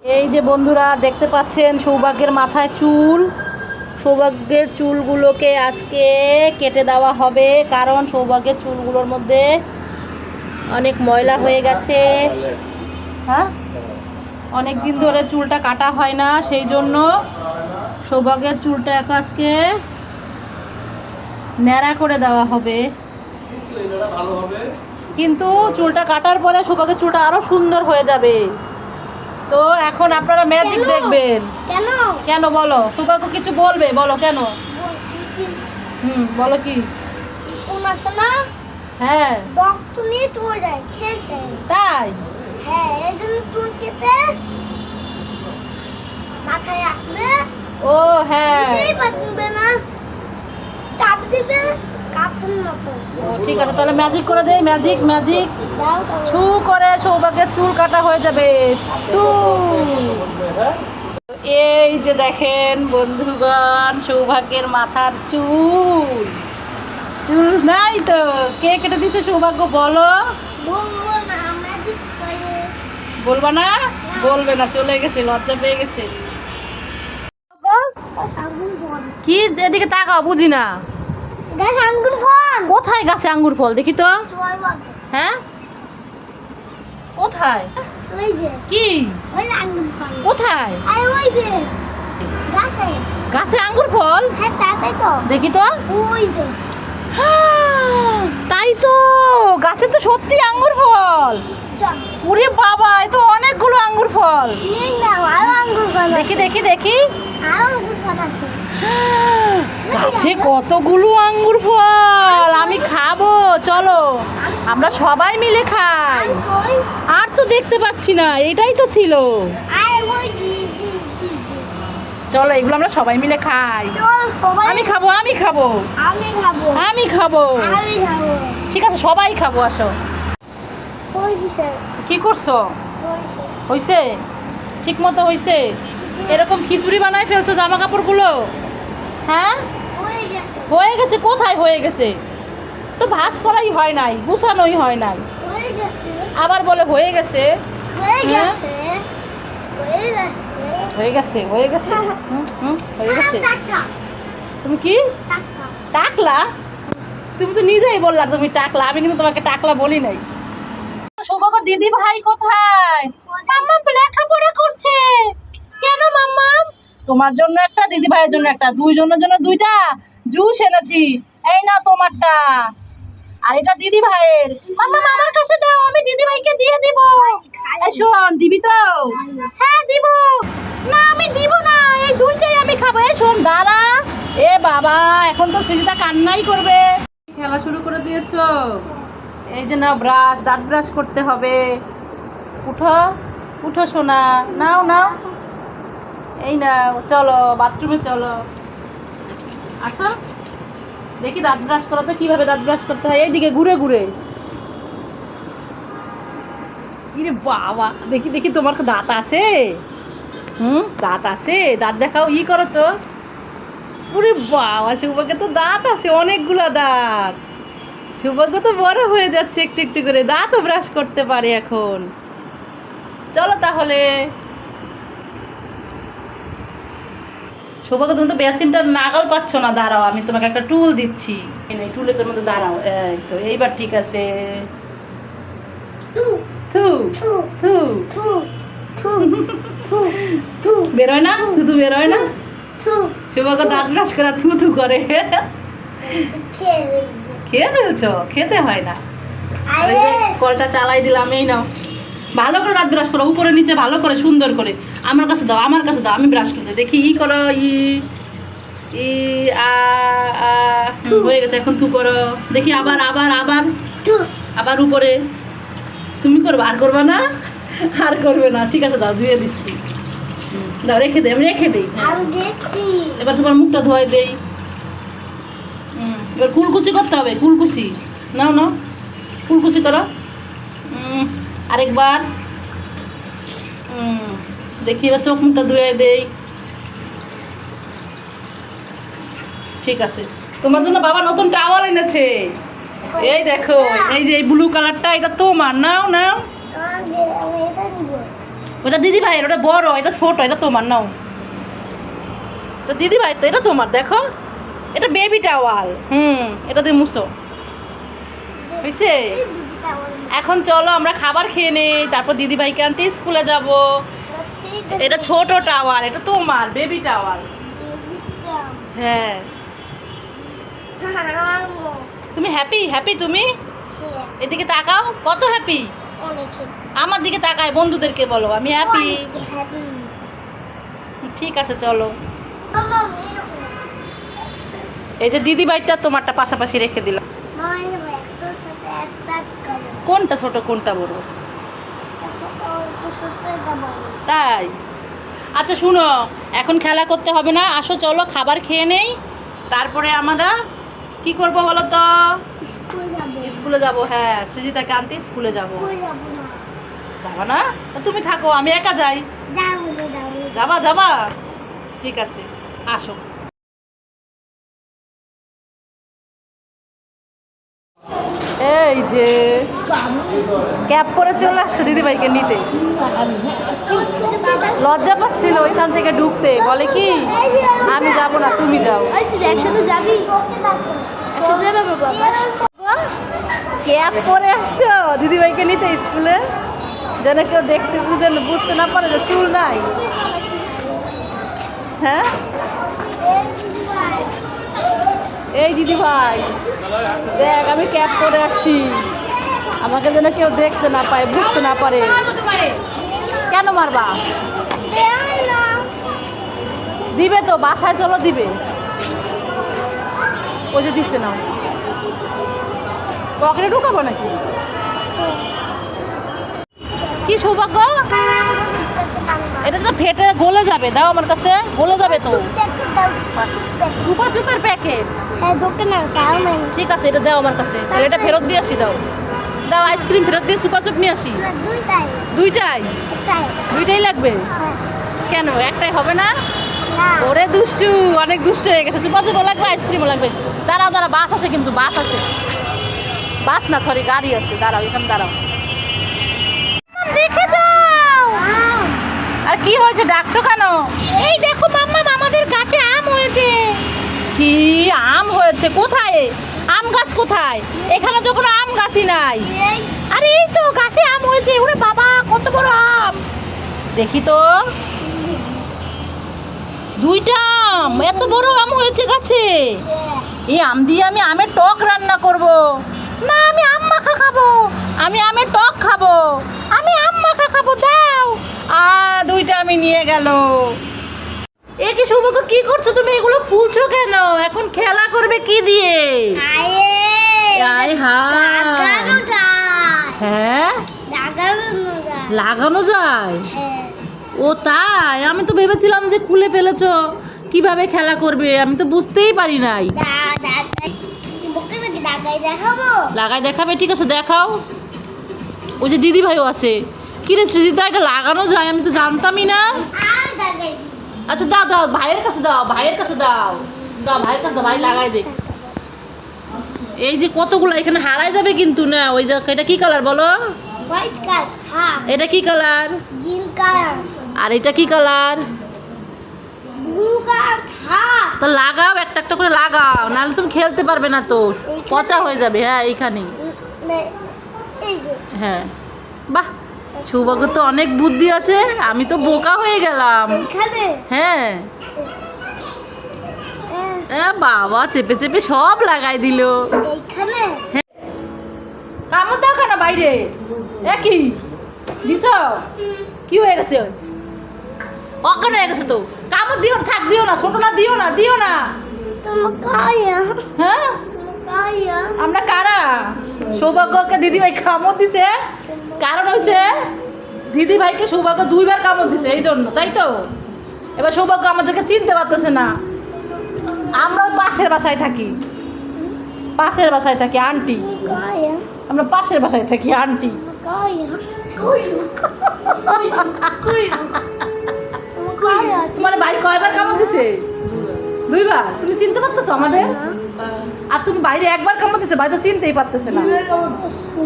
এই যে বন্ধুরা দেখতে পাচ্ছেন সৌভাগ্যের মাথায় চুল। সৌভাগ্যের চুলগুলোকে আজকে কেটে দেওয়া হবে, কারণ সৌভাগ্যের চুলগুলোর মধ্যে অনেক ময়লা হয়ে গেছে। হ্যাঁ, অনেক দিন ধরে চুলটা কাটা হয় না, সেই জন্য সৌভাগ্যের চুলটা আজকে ন্যাড়া করে দেওয়া হবে। কিন্তু চুলটা কাটার পরে সৌভাগ্যের চুলটা আরো সুন্দর হয়ে যাবে। তো এখন আপনারা ম্যাজিক দেখবেন। কেন কেন বলো? সৌভাগ্য কিছু বলবে, বলো কেন। বলছি কি বলো কি। ওনার সময় হ্যাঁ, রক্ত নিয়ে চলে যায় খেলতে। তাই? হ্যাঁ, এই জন্য চুল কেটে মাথায় আসবে। ও হ্যাঁ, দিতেই পারবে না, চাপ দিবে কাঠের মতো। ও ঠিক আছে, তাহলে ম্যাজিক করে দেই। ম্যাজিক ম্যাজিক দাও দাও। ছু করে সৌভাগ্যের চুল কাটা হয়ে যাবে। ছু। এই যে দেখেন বন্ধুগণ, সৌভাগ্যের মাথার চুল। চুল নাই তো, কে কেটে দিছে সৌভাগ্য বলো। বলবো না, ম্যাজিক করে। বলবা না? বলবে না, চলে গেছে, লজ্জা পেয়ে গেছে। আঙ্গুর ফল। কি এদিকে তাকাও, বুঝি না। গাছ আঙ্গুর ফল। কোথায় গাছে আঙ্গুর ফল দেখি তো। জয় বাবা। হ্যাঁ, কোথায়? ওই যে কি? ওই আঙ্গুর ফল। কোথায়? আরে ওই যে গাছে। গাছে আঙ্গুর ফল? হ্যাঁ, তাই তো। দেখি তো। ওই যে তাই তো, গাছে তো সত্যি আঙ্গুর ফল। ওরে বাবা, এ তো অনেকগুলো আঙ্গুর ফল। এই না, আরো আঙ্গুর ফল দেখি আছে। দেখি দেখি। আরো আঙ্গুর ফল আছে। গাছে কতগুলো আঙ্গুর ফল, আমি খাবো, চলো আমরা সবাই মিলে খাই। ওই আর তো দেখতে পাচ্ছি না, এটাই তো ছিল। আরে ওই জি জি জি জি। চলো এগুলো আমরা সবাই মিলে খাই। চল সবাই। আমি খাবো, আমি খাবো, আমি খাবো। আমি খাবো। আমি খাবো। ঠিক আছে, সবাই খাবো, আসো। ওই যে স্যার। কি করছো? ওই যে। হইছে? ঠিক মতো হইছে? এরকম খিচুড়ি বানাই ফেলছো জামা কাপড়গুলো? হ্যাঁ, হয়ে গেছে। হয়ে গেছে। কোথায় হয়ে গেছে? তো ভাঁজ করাই হয় নাই, গুছানোই হয় নাই, হয়ে গেছে। আবার বলে হয়ে গেছে। হয়ে হ্যাঁ? গেছে। হয়ে গেছে। হয়ে গেছে, হয়ে গেছে। হয়ে গেছে। টাকা তুমি কি টাকা। টাকলা? তুমি তো নিজেই বললা তুমি টাকলা, আমি কিন্তু তোমাকে টাকলা বলি নাই। সৌভাগ্য দিদি ভাই কোথায়? মাম্মা লেখাপড়া করছে। কেন মাম্মা? তোমার জন্য একটা, দিদি ভাইয়ের জন্য একটা, দুইজনের জন্য দুইটা জুস এনেছি। এই না তোমারটা, আর এটা দিদি ভাইয়ের। মাম্মা আমার কাছে দাও, আমি দিদি ভাইকে দিয়ে দিব। এই শোন, দিবি তো? হ্যাঁ দিব। না আমি দিব না, এই দুইটাই আমি খাবো। এই শোন দাঁড়া। এ বাবা, এখন তো সৃজিতা কান্নাই করবে। খেলা শুরু করে দিয়েছো। এই যে নাও ব্রাশ, দাঁত ব্রাশ করতে হবে। উঠো উঠো সোনা, নাও নাও। এই নাও, চলো বাথরুমে চলো। আসো দেখি দাঁত ব্রাশ করো তো, কিভাবে দাঁত ব্রাশ করতে হয়। এইদিকে ঘুরে ঘুরে। ইরে বাবা, দেখি দেখি তোমার দাঁত আছে? দাঁত আছে? দাঁত দেখাও, ই করো তো। ওরে বাবা, সৌভাগ্য তো দাঁত আছে, অনেকগুলা দাঁত। সৌভাগ্য তো বড় হয়ে যাচ্ছে একটু একটু করে, দাঁতও ব্রাশ করতে পারে এখন। চলো তাহলে। সৌভাগ্য, তুমি তো বেসিনটার নাগাল পাচ্ছ না, দাঁড়াও আমি তোমাকে একটা টুল দিচ্ছি। এই টুলে তোর মধ্যে দাঁড়াও। এই তো, এইবার ঠিক আছে। টু থু টু থু। টু টু টু টু বেরোয় না, থুতু বেরোয় না। টু। সৌভাগ্য দাঁত ব্রাশ করে থু থু করে। খেয়ে ফেলছে। খেয়ে ফেলছো? খেতে হয় না। আর আরে এই যে কলটা চালাই দিলাম, এই নাও। ভালো করে দাঁত ব্রাশ করো, উপরে নিচে ভালো করে সুন্দর করে। আমার কাছে দাও, আমার কাছে দাও, আমি ব্রাশ করতে দেখি। ই করো, ই ই আ আ। হয়ে গেছে, এখন থু করো দেখি। আবার আবার আবার টু। আবার উপরে। তুমি করবে, আর করবে না? আর করবে না, ঠিক আছে দাও, ধুয়ে দিচ্ছি। দাও, রেখে দিই, আমি রেখে দিই। আমি দেখছি। এবার তোমার মুখটা ধোয় দেই। এবার কুলকুচি করতে হবে, কুলকুচি। নাও নাও, কুলকুচি করো। আরেকবার। দেখি এবার চোখ মুখটা ধুয়ে দেই। ঠিক আছে, তোমার জন্য বাবা নতুন টাওয়াল এনেছে। এই দেখো, এই যে এই ব্লু কালারটা, এটা তোমার। নাও নাও। আমি এটা নিব। ওটা দিদি ভাইয়ের, ওটা বড়, এটা ছোট, এটা তোমার নাও। তো দিদি ভাই তো এটা তোমার, দেখো এটা বেবি টাওয়াল। এটা দিয়ে মুছো, বুঝছে? এখন চলো আমরা খাবার খেয়ে নেই, তারপর দিদি ভাইকে আনতে স্কুলে যাব। এটা ছোট টাওয়াল, এটা তোমার বেবি টাওয়াল। হ্যাঁ, তুমি হ্যাপি? হ্যাপি তুমি? এদিকে তাকাও, কত হ্যাপি? আমার দিকে তাকায়, বন্ধুদেরকে বলো আমি হ্যাপি। ঠিক আছে চলো। এই যে দিদি ভাইটা তোমারটা পাশাপাশি রেখে দিলাম। কোনটা ছোট কোনটা বড়? তাই? আচ্ছা শুনো, এখন খেলা করতে হবে না, আসো চলো খাবার খেয়ে নেই, তারপরে আমরা কি করব বলো তো? স্কুলে যাব। হ্যাঁ, সৃজিতাকে আনতে স্কুলে যাব। যাবা না? তা তুমি থাকো, আমি একা যাই। যাবা যাবা? ঠিক আছে, আসো। এই যে ক্যাব পরে চলে আসছে দিদিভাইকে নিতে। লজ্জা পাচ্ছিল ওইখান থেকে ঢুকতে, বলে কি আমি যাব না, তুমি যাও। একসাথে যাবি? ক্যাব পরে আসছো দিদিভাইকে নিতে স্কুলে, যেন কেউ দেখতে বুঝতে না পারে যে চুল নাই। হ্যাঁ, এই দিদি ভাই দেখ আমি ক্যাব করে আসছি, আমাকে যেন কেউ দেখতে না পায়, বুঝতে না পারে। কেন মারবা? দিবে তো, বাসায় চলো দিবে। ওই যে দিচ্ছে না, পকেটে ঢুকাবো নাকি? কি সৌভাগ্য, এটা তো ফেটে গলে যাবে। দাও আমার কাছে, গলে যাবে তো। চুপা চুপের প্যাকেট। ঠিক আছে, এটা দাও আমার কাছে, তাহলে এটা ফেরত দিয়ে আসি। দাও দাও, আইসক্রিম ফেরত দিয়ে চুপা চুপ নিয়ে আসি। দুইটাই? দুইটাই লাগবে? কেন, একটাই হবে না? ওরে দুষ্টু, অনেক দুষ্টু হয়ে গেছে। চুপা চুপও লাগবে, আইসক্রিমও লাগবে। দাঁড়াও দাঁড়াও, বাস আছে কিন্তু, বাস আছে। বাস না, সরি গাড়ি আছে। দাঁড়াও, এখানে দাঁড়াও। দেখে যাও। আর কি হয়েছে, ডাকছো কেন? এই দেখো মাম্মা, আমাদের গাছে আম হয়েছে। কি আম হয়েছে? কোথায় আম গাছ? কোথায়? এখানে তো কোনো আম গাছই নাই। আরে এই তো গাছে আম হয়েছে। ওরে বাবা, কত বড় আম! দেখি তো, দুইটা আম, এত বড় আম হয়েছে গাছে। এই আম দিয়ে আমি আমের টক রান্না করব। না, আমি আম মাখা খাবো। আমি আমের টক খাবো। আমি আম মাখা খাবো, দাও। দুইটা আমি নিয়ে গেল। এ কি সৌভাগ্য, কি করছো তুমি? এগুলো ফুলছো কেন? এখন খেলা করবে কি দিয়ে? হ্যাঁ, লাগানো যায়। ও তাই? আমি তো ভেবেছিলাম যে খুলে ফেলেছো, কিভাবে খেলা করবে আমি তো বুঝতেই পারি নাই। লাগাই দেখাবে? ঠিক আছে, দেখাও। ওই যে দিদি ভাইও আছে। কি রে সৃজিতা, এটা লাগানো যায়? আমি তো জানতামই না। আচ্ছা দাও দাও, ভাইয়ের কাছে দাও, ভাইয়ের কাছে দাও। দাও ভাইয়ের কাছে দাও, ভাই লাগাই দে। এই যে কতগুলো এখানে হারাই যাবে কিন্তু না। ওই যে এটা কি কালার বলো? White colour. এটা কি কালার? Green colour. আর এটা কি কালার? Blue colour. তো লাগাও, একটা একটা করে লাগাও, নাহলে তুমি খেলতে পারবে না তো, পচা হয়ে যাবে। হ্যাঁ, এইখানেই। হ্যাঁ, বাহ, সৌভাগ্য তো অনেক বুদ্ধি আছে, আমি তো বোকা হয়ে গেলাম। হ্যাঁ, বাবা চেপে চেপে সব লাগাই দিল। কামড় দাও কেন বাইরে? একই দিছ, কি হয়ে গেছে? অজ্ঞান হয়ে গেছে তো। কামড় দিও না, থাক, দিও না, ছোট না, দিও না, দিও না। হ্যাঁ, আমরা কারা? সৌভাগ্যকে দিদিভাই কামড় দিছে, কারণ হয়েছে দিদিভাইকে সৌভাগ্য দুইবার কামড় দিছে, এই জন্য, তাই তো? এবার সৌভাগ্য আমাদেরকে চিনতে পারতেছে না। আমরা পাশের বাসায় থাকি, পাশের বাসায় থাকি আন্টি, আমরা পাশের বাসায় থাকি আন্টি। তোমার ভাই কয়বার কামড় দিছে? দুইবার। তুমি চিনতে পারতেছো আমাদের? আর তুমি বাইরে একবার কামড় দিছে, ভাই তো চিনতেই পারতেছে না।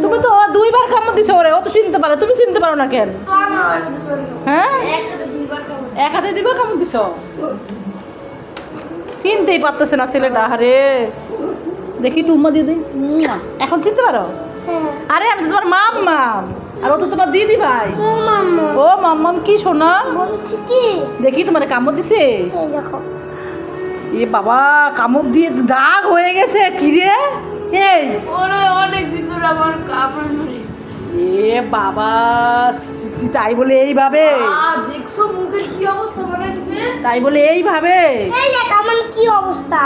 তুমি তো 2বার কামড় দিছো ওরে, ও তো চিনতে পারে, তুমি চিনতে পারো না কেন? হ্যাঁ, এক হাতে 2বার কামড় দিছো, চিনতেই পারতেছে না ছেলেটা। আরে দেখি টুম্মা দিয়ে দিই। এখন চিনতে পারো? হ্যাঁ। আরে আমি তো তোমার মাম্মাম, আর ও তো তোমার দিদি ভাই। ও মাম্মা ও মাম্মাম কি শোনা, বলছি কি, দেখি তোমার কামড় দিছে। এই দেখো। এ বাবা, কামড় দিয়ে দাগ হয়ে গেছে। কি রে এই, ওরে অনেক দিন ধরে আমার কাপড় ধরেছে। এ বাবা, তাই বলে এইভাবে, দেখছো মুখে কি অবস্থা বানাইছে? তাই বলে এইভাবে। এই দেখ আমার কি অবস্থা।